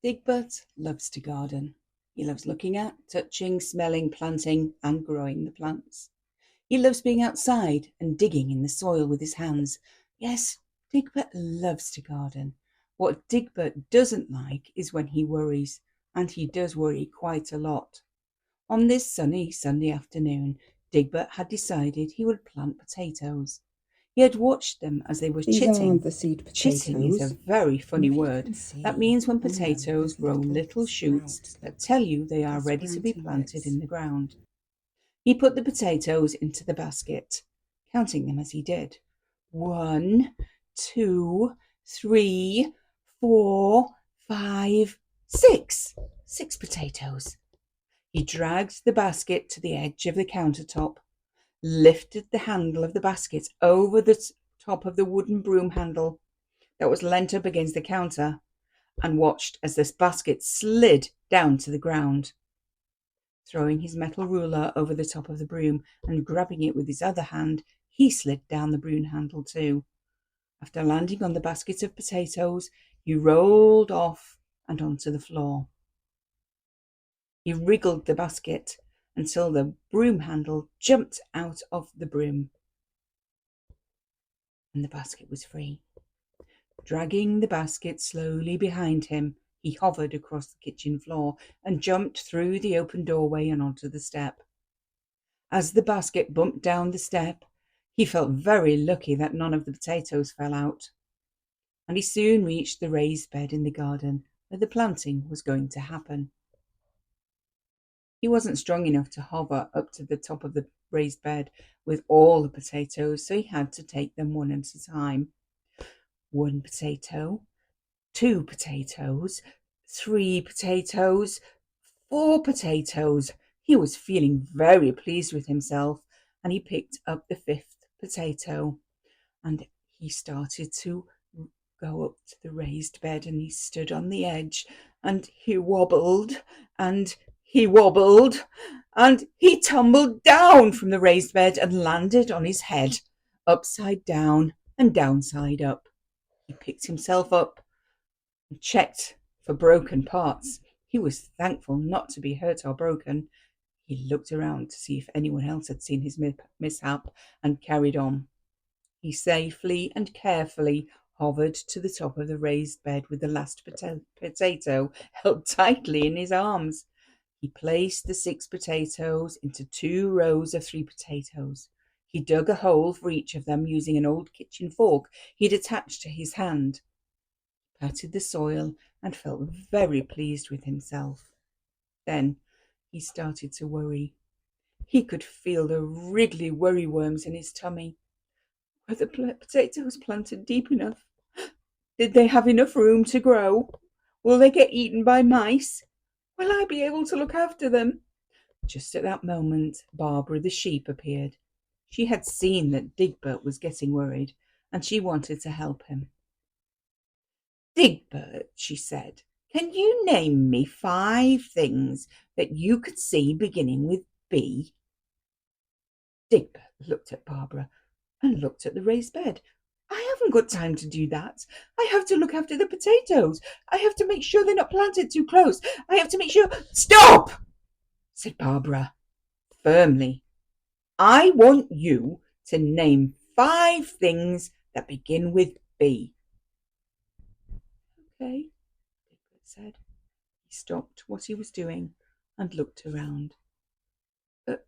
Digbert loves to garden. He loves looking at, touching, smelling, planting, and growing the plants. He loves being outside and digging in the soil with his hands. Yes, Digbert loves to garden. What Digbert doesn't like is when he worries, and he does worry quite a lot. On this sunny Sunday afternoon, Digbert had decided he would plant potatoes. He had watched them as they were These chitting. aren't the seed Chitting is a potatoes. very And funny if you word. can That see means when on them, potatoes there's grow little little shoots sprouts, that look. tell you they are They're ready to be sprouting planted in bits. the ground. He put the potatoes into the basket, counting them as he did. 1, 2, 3, 4, 5, 6. 6 potatoes. He dragged the basket to the edge of the countertop, lifted the handle of the basket over the top of the wooden broom handle that was leant up against the counter, and watched as this basket slid down to the ground. Throwing his metal ruler over the top of the broom and grabbing it with his other hand, he slid down the broom handle too. After landing on the basket of potatoes, he rolled off and onto the floor. He wriggled the basket until the broom handle jumped out of the broom, and the basket was free. Dragging the basket slowly behind him, he hovered across the kitchen floor and jumped through the open doorway and onto the step. As the basket bumped down the step, he felt very lucky that none of the potatoes fell out, and he soon reached the raised bed in the garden where the planting was going to happen. He wasn't strong enough to hover up to the top of the raised bed with all the potatoes, so he had to take them one at a time. 1 potato, 2 potatoes, 3 potatoes, 4 potatoes. He was feeling very pleased with himself, and he picked up the 5th potato, and he started to go up to the raised bed, and he stood on the edge, and he wobbled, and he wobbled, and he tumbled down from the raised bed and landed on his head, upside down and downside up. He picked himself up and checked for broken parts. He was thankful not to be hurt or broken. He looked around to see if anyone else had seen his mishap and carried on. He safely and carefully hovered to the top of the raised bed with the last potato held tightly in his arms. He placed the 6 potatoes into 2 rows of 3 potatoes. He dug a hole for each of them using an old kitchen fork he'd attached to his hand, patted the soil, and felt very pleased with himself. Then he started to worry. He could feel the wriggly worry worms in his tummy. Were the potatoes planted deep enough? Did they have enough room to grow? Will they get eaten by mice? Will I be able to look after them? Just at that moment, Barbara the sheep appeared. She had seen that Digbert was getting worried, and she wanted to help him. Digbert, she said, can you name me 5 things that you could see beginning with B? Digbert looked at Barbara and looked at the raised bed. I haven't got time to do that. I have to look after the potatoes. I have to make sure they're not planted too close. I have to make sure. Stop, said Barbara firmly. I want you to name 5 things that begin with B. Okay, Digbert said. He stopped what he was doing and looked around. But,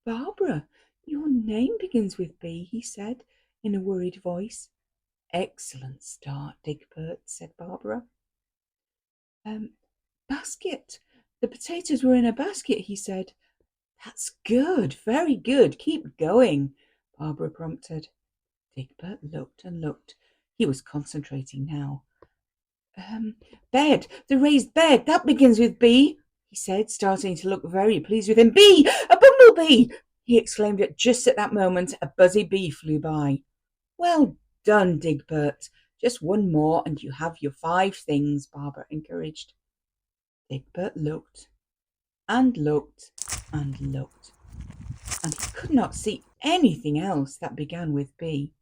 Barbara, your name begins with B, he said in a worried voice. Excellent start, Digbert, said Barbara. Basket. The potatoes were in a basket, he said. That's good, very good. Keep going, Barbara prompted. Digbert looked and looked. He was concentrating now. Bed, the raised bed, that begins with B, he said, starting to look very pleased with him. Bee, a bumblebee, he exclaimed. Just at that moment, a buzzy bee flew by. Well done, Digbert. Just one more and you have your 5 things, Barbara encouraged. Digbert looked and looked and looked, and he could not see anything else that began with B.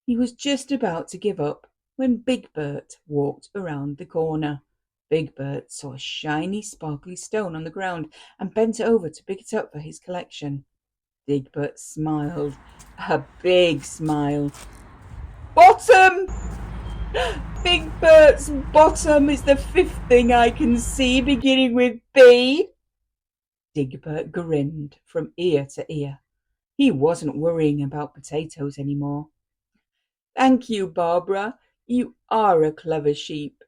He was just about to give up when Big Bert walked around the corner. Bigbert saw a shiny, sparkly stone on the ground and bent over to pick it up for his collection. Digbert smiled, a big smile. Bottom! Bigbert's bottom is the fifth thing I can see, beginning with B. Digbert grinned from ear to ear. He wasn't worrying about potatoes anymore. Thank you, Barbara. You are a clever sheep,